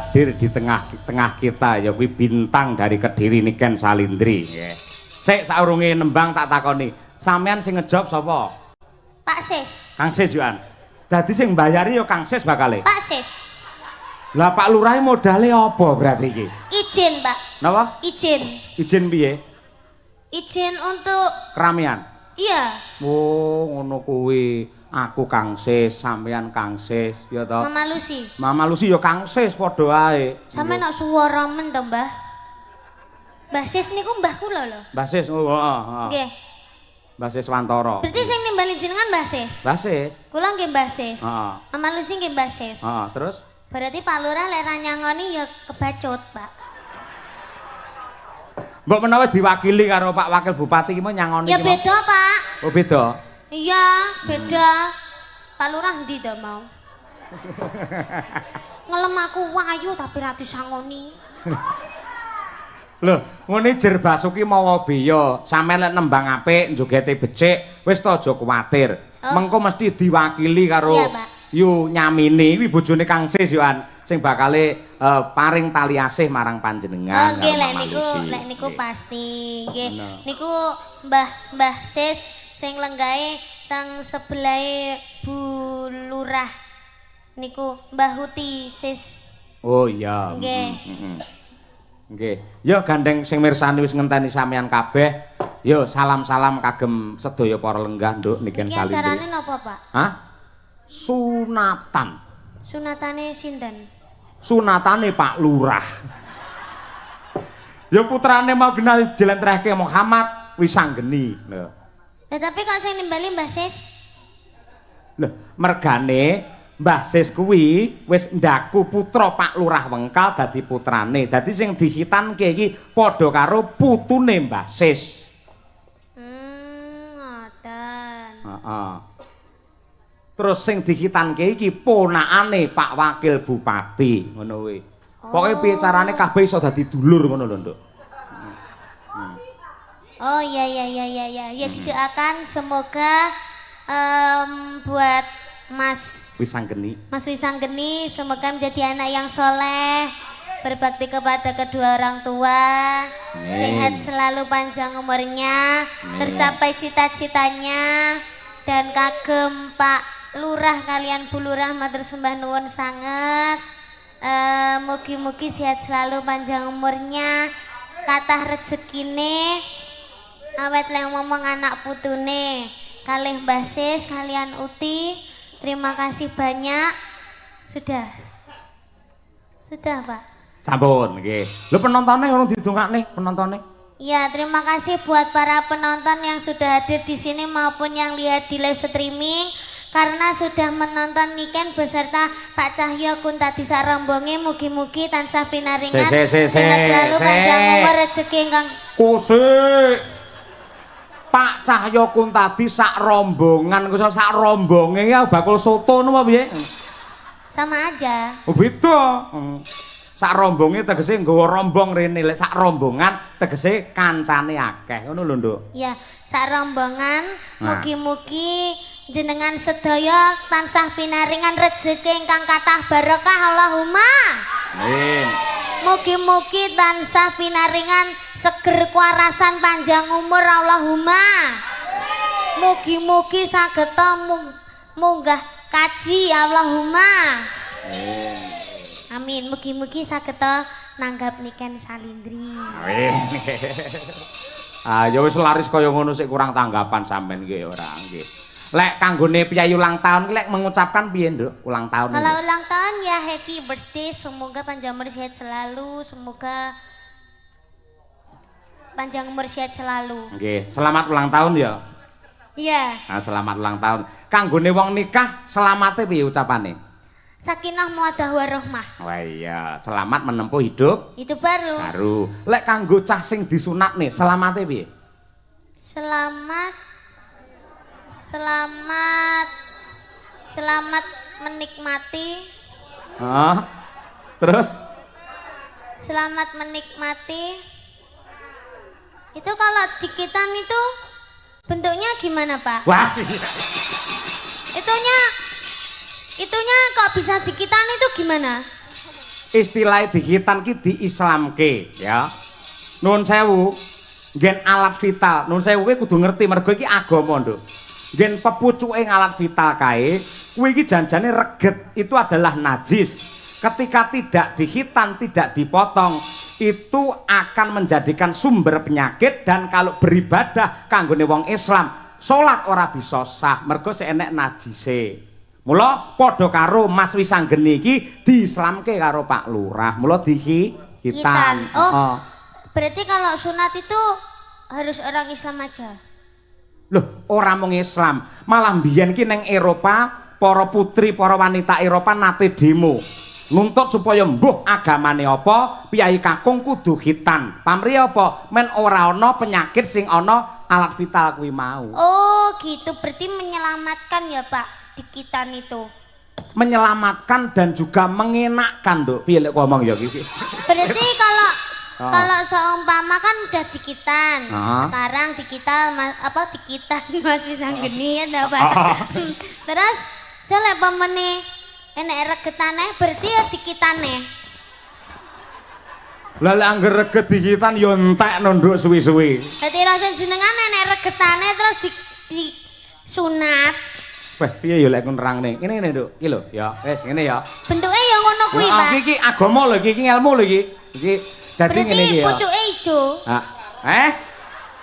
hadir di tengah kita ya kuwi bintang dari Kediri Niken Salindri. Nggih. Sik saurunge nembang tak takoni, sampean sing ngejawab sapa? Pak Sis. Kang Sis Yohan. Dadi sing mbayari ya Kang Sis bakale. Pak Sis. Lah Pak Lurah modale apa berarti iki? Izin, Pak. Napa? Izin. Izin piye? Izin untuk Keramian. iya. Oh, ngono kuwi. Aku Kang Sis, sampean Kang Sis, ya toh. Mama Lucy. Mama Lucy ya Kang Sis padha ae. Sampe nak suara men to, Mbah. Mbah Sis niku mbah kula lho. Mbah Sis, oh, heeh. Nggih. Mbah Sis Wantara. Berarti sing nimbali jenengan Mbah Sis. Mbah Sis. Kula nggih Mbah Sis. Heeh. Mama Lucy nggih Mbah Sis. Heeh, terus Berarti Pak Lurah lek ra nyangoni ya kebacut, Pak. mbok menawa diwakili karo Pak Wakil Bupati ki mau nyangoni Ya ki mau? beda, Pak. Oh, beda. Iya, beda. Pak Lurah ndi to mau? Ngelem aku wayu tapi ra disangoni. Lho, ngene jer Basuki mawa beya, sampeyan lek nembang apik, njogete becik, wis to aja kuwatir. Oh. Mengko mesti diwakili karo Iya, Pak. Yu Nyamini, kuwi bojone Kang Sis Yohan, sing bakale paring tali asih marang panjenengan. Oh, nggih karo lek Mama niku Lucy. lek niku Nggih. pasti nggih. Bener. Niku Mbah Sis sing lenggahe teng sebelahe Bu Lurah. Niku Mbah Huti Sis. Oh iya. Nggih. Nggih. Ya gandeng sing mirsani wis ngenteni sampean kabeh. Ya salam-salam kagem sedaya para lenggah nduk niken Iki salindri. acarane napa, Pak? Hah? Sunatan. Sunatane sinten? Sunatane Pak Lurah. Ya putrane mau genal jelentrehke Muhammad Wisanggeni. Lho. Tapi kok sing nimbali Mbah Sis? Lho, mergane Mbah Sis kuwi wis ndaku putra Pak Lurah Wengkal dadi putrane. Dadi sing dihitanke iki padha karo putune Mbah Sis. Ngoten. Heeh. Terus sing dihitanke iki ponakane Pak Wakil Bupati, ngono kuwi. Pokoke piye carane kabeh iso dadi dulur ngono lho, Nduk. Oh iya. Ya didoakan semoga buat Mas Wisanggeni. Wisanggeni semoga menjadi anak yang soleh, berbakti kepada kedua orang tua, Amin. sehat selalu panjang umurnya, Amin. tercapai cita-citanya, dan kagem Pak Lurah kalian Bu Lurah matur sembah nuwun sanget. Mugi-mugi sehat selalu panjang umurnya, kathah rezekine, awet lek ngomong anak putune kalih Mbah Sis kalian Uti. Terima kasih banyak. Sudah Pak. Sampun nggih. Lho penontonnya urung didongakne penontonnya. Ya, terima kasih buat para penonton yang sudah hadir di sini maupun yang lihat di live streaming karena sudah menonton Niken beserta Pak Cahyo Kuntadi Sarombonge. Mugi-mugi tansah pinaringan sehat selalu panjang umur rezeki ingkang Kusik. Pak Cahyo Kuntadi sak rombongan, kok sak rombonge ya bakul soto napa piye? sama aja. Oh beda. Sak rombonge tegese nggawa rombong rene, lek sak rombongan tegese kancane akeh. Ngono lho, Nduk. Ya, sak rombongan Nah. mugi-mugi jenengan sedaya tansah pinaringan rezeki ingkang kathah barokah Allahumma. Amin. Mugi-mugi tansah pinaringan seger kuarasan panjang umur Allahumma. Mugi-mugi sageta munggah kaji Allahumma. Amin. Mugi-mugi sageta nanggap Niken Salindri. Amin. Ah ya wis laris kaya ngono sik kurang tanggapan sampean nggih ora nggih. Lek kanggone piyayi ulang tahun ki lek mengucapkan piye, Nduk? Ulang tahun. Kalau ulang tahun ya happy birthday, semoga panjang umur sehat selalu, semoga panjang umur sehat selalu. Nggih, selamat ulang tahun ya. Iya. Nah, selamat ulang tahun. Kanggone wong nikah selamate piye ucapane? Sakinah mawaddah warahmah. Wah iya, selamat menempuh hidup Itu baru. baru. Lek kanggo cah sing disunat nih, selamate piye? Selamat menikmati. Hah? Terus? Selamat menikmati. Itu kalau dikitan itu bentuknya gimana, Pak? Wah. Itunya kok bisa dikitan itu gimana? istilah dihitan ki diislamke ya. Nuwun sewu, nggen alat vital. Nuwun sewu kuwi kudu ngerti mergo iki agama, Nduk. Nggen pepucuke alat vital kae, kuwi iki janjane reget itu adalah najis. Ketika tidak dihitan, tidak dipotong, itu akan menjadikan sumber penyakit dan kalau beribadah kanggone wong Islam, salat ora bisa sah mergo enek najise. Mula padha karo Mas Wisanggeni iki diislamke karo Pak Lurah. Mula dihitan. Oh. Berarti kalau sunat itu harus orang Islam aja. Loh, ora mung Islam, malah mbiyen ki ning Eropa, para putri, para wanita Eropa nate demo. Nuntut supaya mbuh agamane apa, piyai kakung kudu khitan. Pamrih apa? Men ora ana penyakit sing ana alat vital kuwi mau. Oh, gitu. Berarti menyelamatkan ya, Pak, dikitan itu. Menyelamatkan dan juga mengenakkan, Nduk. Piye lek ngomong ya iki? Berarti kalau seumpama kan udah dikitan. Sekarang dikitan Mas Wisanggeni ya, Pak. Terus jale pamene enek regetane berarti ya dikitane. Lah lek angger reget dikitan ya entekno Nduk suwi-suwi. Dadi rasa jenengan enek regetane terus di sunat. Wah, piye ya lek nerangne? Ngene Nduk, iki lho ya. Wis ngene ya. Bentuke ya ngono kuwi, Pak. Iki agama lho iki ilmu lho iki. Iki dadi ngene iki ya. Berarti pucuke ijo.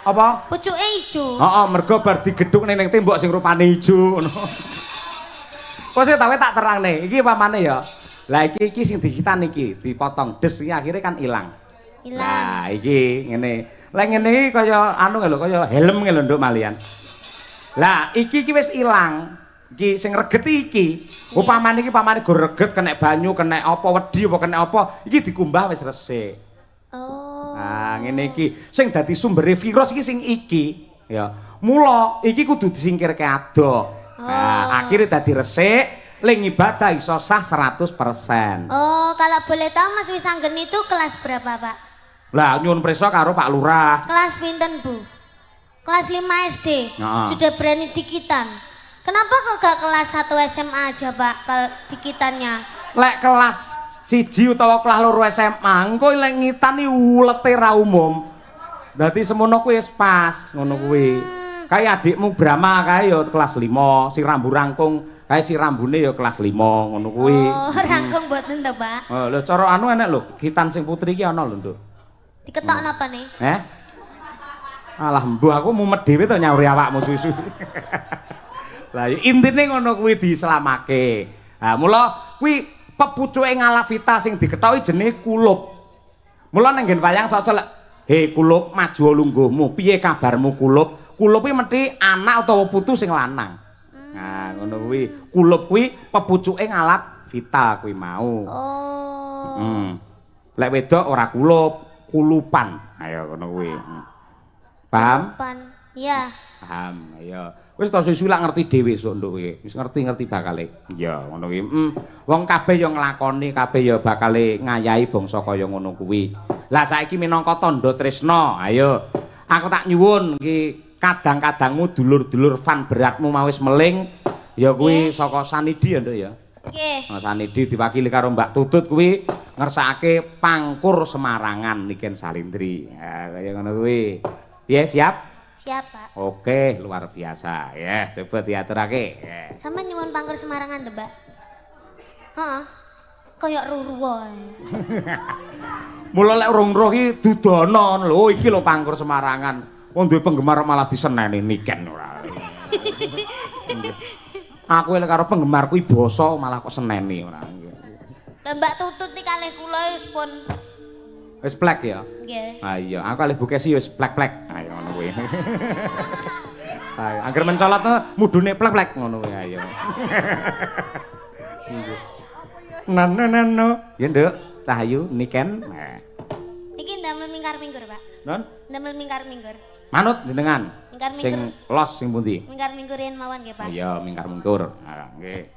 Apa? Pucuke ijo. Heeh, mergo bar digedhuk ning tembok sing rupane ijo ngono. Kok sik tak terangne. Iki pamane ya. Lah iki sing dikitan iki, dipotong des iki akhirnya kan ilang. Lah iki ngene. Lah ngene iki kaya anu lho, kaya helm lho Nduk malian. Lah iki wis ilang. Iki sing reget iki. Upamane iki pamane go reget kena banyu, kena apa wedi apa kena apa, iki dikumbah wis resik. Oh. Nah, ngene iki sing dadi sumbere virus iki sing iki ya. Mula iki kudu disingkirke adoh. Nah, akhirnya dadi resik, ling ibadah iso sah 100%. Oh, kalau boleh tahu Mas Wisanggeni itu kelas berapa, Pak? Lah nyuwun prisa karo Pak Lurah. Kelas pinten, Bu? Kelas 5 SD. Sudah berani dikitan. Kenapa kok gak kelas 1 SMA aja, Pak, dikitannya? Lek kelas 1 utawa kelas 2 SMA, engko lek ngitan iki ulete ra umum. Dadi semono kuwi wis pas, ngono kuwi. Kayak adikmu Brahma kae ya kelas 5, si rambu rangkung kae si rambune ya kelas 5 ngono kuwi. Oh, rangkung mboten to, Pak. Oh, lho cara anu enek lho, kitan sing putri iki ana lho, Nduk. Diketok napa nih? Alah mbuh aku mumet dhewe to nyauri awakmu susu. Lah intine ngono kuwi dislamake. Ha mula kuwi pepucuke ngalafita sing diketoki jenenge kulup. Mula ning nggen wayang sosok he kulup maju lungguhmu, piye kabarmu kulup? Kulup kuwi mesti anak utawa putu sing lanang. Nah, ngono kuwi. Kulup kuwi pepucuke ngalap vital kuwi mau. Oh. Lek wedok ora kulup, kulupan. Ayo ngono kuwi. Paham? Kulupan. Iya. Paham. Ayo. Wis ta susu lak ngerti dhewe sok nduk kuwi. Wis ngerti-ngerti bakale. Iya, ngono kuwi. Wong kabeh ya nglakoni, kabeh ya bakale ngayahi bangsa kaya ngono kuwi. Lah saiki minangka tandha tresna, ayo. Aku tak nyuwun iki kadang-kadangmu dulur-dulur fan beratmu mau wis meling ya kuwi saka Sanidi ya Nduk ya. Nggih. Nah, Sanidi diwakili karo Mbak Tutut kuwi ngersakake pangkur Semarangan Niken Salindri. Ya kaya ngono kuwi. Piye siap? Siap, Pak. Oke, luar biasa. Ya, coba diaturake. Ya. Sama nyuwun pangkur Semarangan to, Mbak? Heeh. Kayak ruru wae. Mula lek urung roh iki dudono lho, iki lho pangkur Semarangan. Wong duwe penggemar malah diseneni Niken ora. Aku lek karo penggemar kuwi basa malah kok seneni ora. Lah Mbak Tutut iki kalih kula wis pun wis plek ya. Nggih. Ha iya, aku kalih Bu Kesi wis plek-plek. Ayo ngono kuwi. Ayo, angger mencolot mudune plek-plek ngono kuwi ayo. Nano. Ya Nduk, Cahayu Niken. Nah. Iki ndamel mingkar-minggur, Pak. Non? Ndamel mingkar-minggur. Manut jenengan. Mingkar-minggur. Sing los sing pundi? Mingkar-minggurin mawon nggih, Pak. Iya, mingkar-mingkur. Nah, nggih.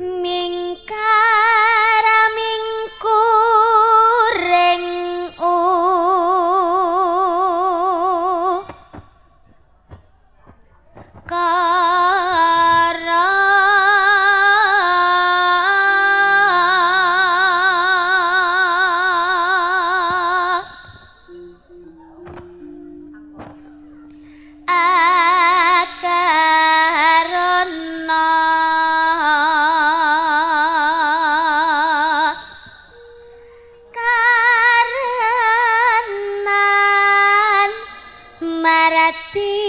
Mingkar-mingkuring kara Akarana karenan marati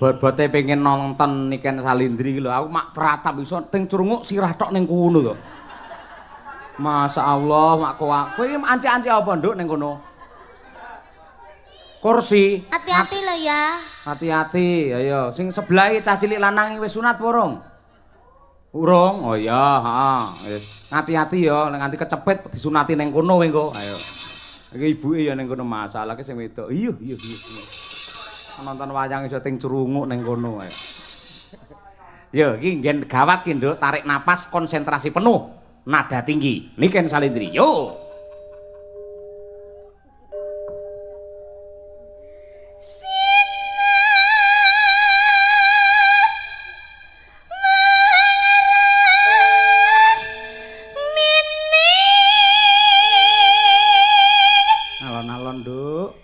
Bot-bote pengen nonton Niken Salindri lho, aku mak teratap iso teng crunguk sirah tok ning kono to. Masya Allah, mak kowe iki anci-anci apa nduk ning kono? Kursi. hati-hati lho ya. Hati-hati, ayo. Sing sebelah cah cilik lanang wis sunat apa urung? Urung. Oh iya, heeh. Wis hati-hati ya, nek nganti kecepet disunati ning kono kowe engko. Ayo. Iki ibuke ya ning kono masalah ki sing wedok. Iya. Nonton wayang iso teng crunguk ning kono ae. Yo, iki nggen gawat ki, Nduk, tarik napas konsentrasi penuh, nada tinggi. Niken Salindri. Yo. Alon-alon, Nduk.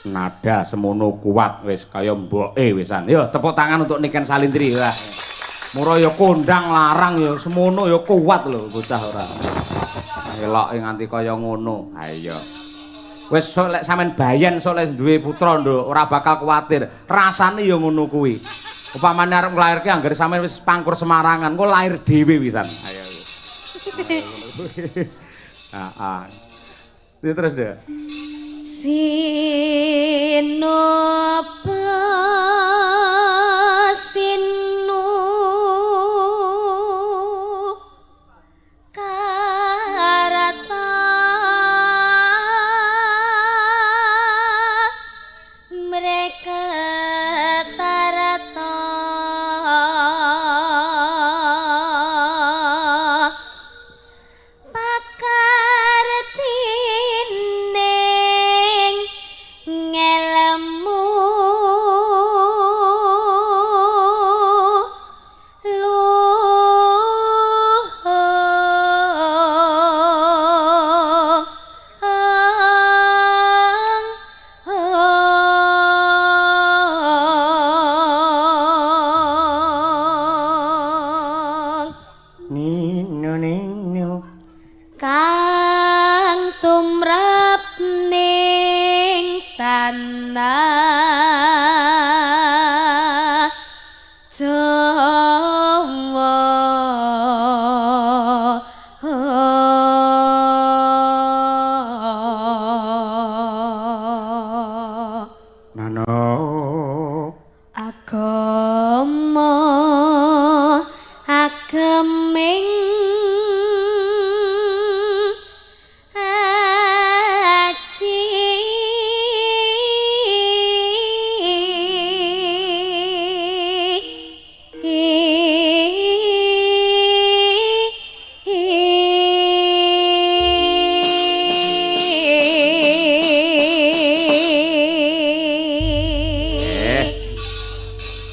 Nada semono kuat wis kaya mboke wisan. Yo tepuk tangan untuk Niken Salindri. Wah. Mura ya kondang larang ya semono ya kuat lho bocah ora. Eloke nganti kaya ngono. Ha iya. Wis sok lek sampean bayen sok lek duwe putra nduk ora bakal kuwatir. Rasane ya ngono kuwi. Upamane arep nglairke anggere sampean wis pangkur semarangan, engko lair dhewe wisan. Ayo. Heeh. Terus Dek. Sinopa sinu karata mereka tarata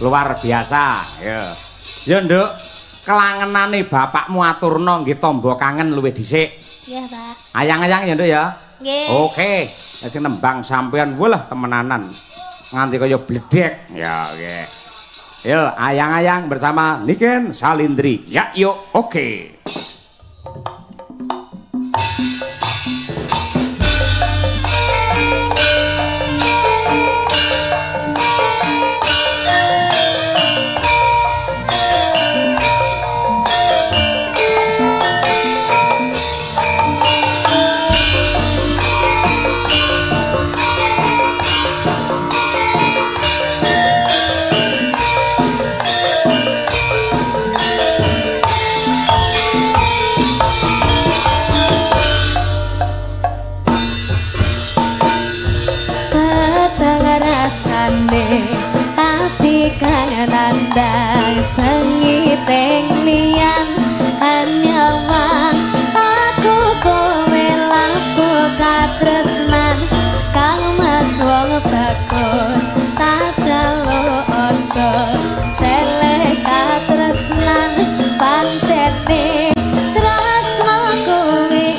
luar biasa ya. Ya Nduk, kelangenane bapakmu aturna nggih tamba kangen luwih dhisik. Iya, Pak. Ayang-ayang ya Nduk ya. Nggih. Oke, sing nembang sampean walah temenanan. Nganti kaya bledek. Ya, oke. Yo, ayang-ayang bersama Niken Salindri. Ya, yuk. Oke. bos tak jaluk ojo seleh katresnan pancene tresno kuwi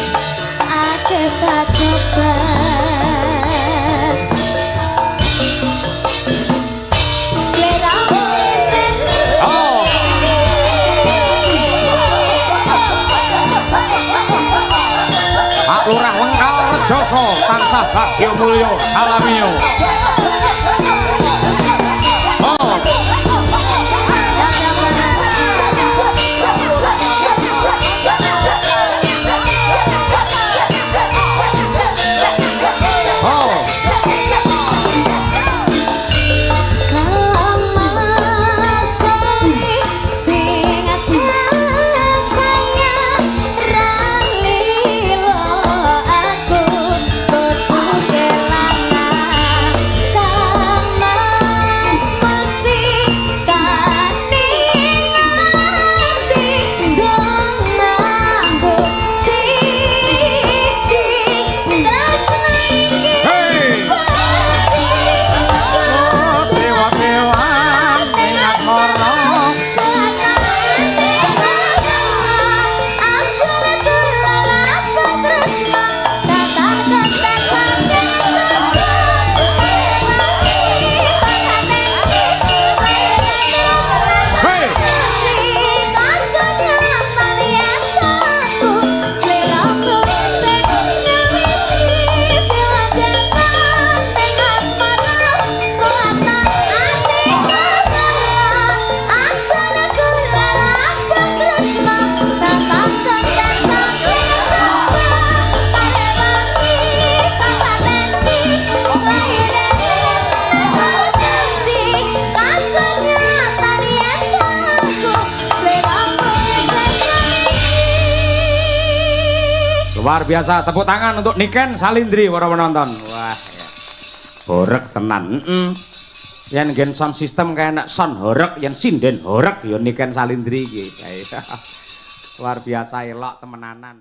akeh tak coba Pak Lurah Wengkal Rejoso tansah bagya mulya alamiyo. Oh. Luar biasa, tepuk tangan untuk Niken Salindri para penonton. Wah, ya. Horeg tenan. Yen gen sound system kayak enak sound horeg, yen sinden horeg ya Niken Salindri iki. Luar biasa elok temenanan.